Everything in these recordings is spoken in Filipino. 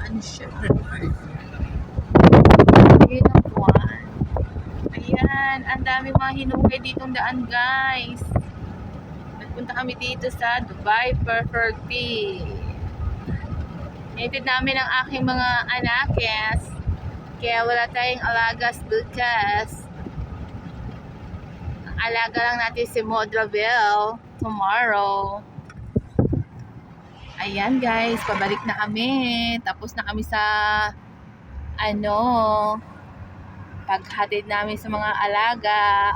ano siya. Yun ang buwan. Ayan, ang daming mga hinukay ditong daan, guys. Nagpunta kami dito sa Dubai Property. Naitid namin ang aking mga anakes. Kaya wala tayong alagas bukas. Ang alaga lang natin si Modravel tomorrow. Ayan guys, pabalik na kami. Tapos na kami sa paghatid namin sa mga alaga.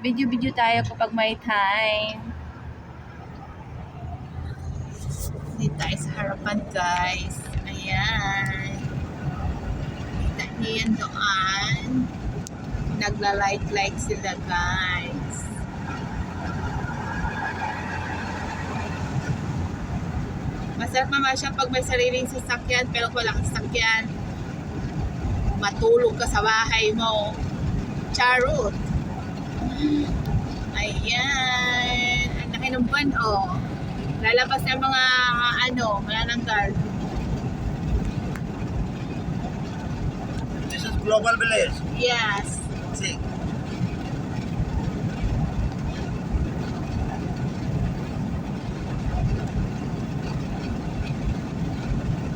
Video tayo kapag may time. Dito tayo sa harapan guys. Ayan. Kita niyo yan doon. Nagla-like sila guys. Masarap naman siya pag may sariling sasakyan, pero kung walang sasakyan, matulog ka sa bahay mo. Charot! Ayan! Ang laki ng van, oh. Lalabas na mga, manananggal. This is Global Village. Yes. See.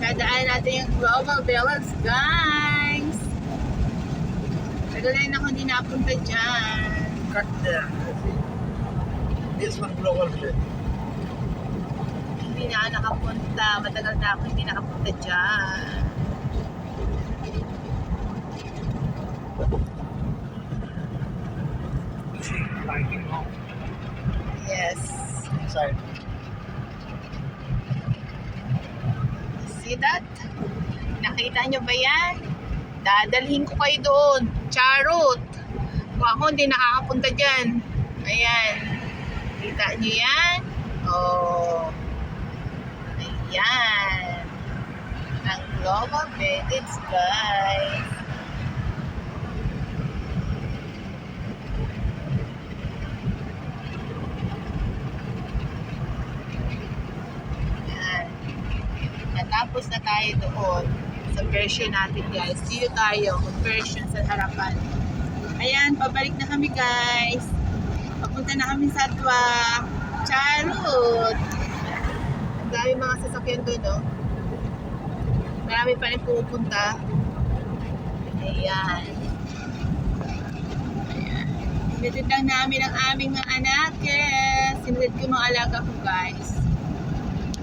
Dadaan natin yung Global Village, guys. Tagal na ako hindi napunta dyan. Cut there. This one Global Village. Hindi na ako nakapunta. Matagal na ako hindi nakapunta dyan. Yes. Inside. See that? Nakita nyo ba yan? Dadalhin ko kayo doon. Charot! Kung ako hindi nakakapunta dyan. Ayan. Kita nyo yan? Oh. Ayan. Ang Global Village, guys. Ayan. Natapos na tayo doon sa version natin, guys. Dito tayo, version sa harapan. Ayan, pabalik na kami, guys. Papunta na kami sa Twa. Charot! Ang dami mga sasakyan doon, no? Marami pa rin pupunta. Ayan. Sinatid lang namin ang aming mga anak. Sinatid ko mga alaga ko, guys.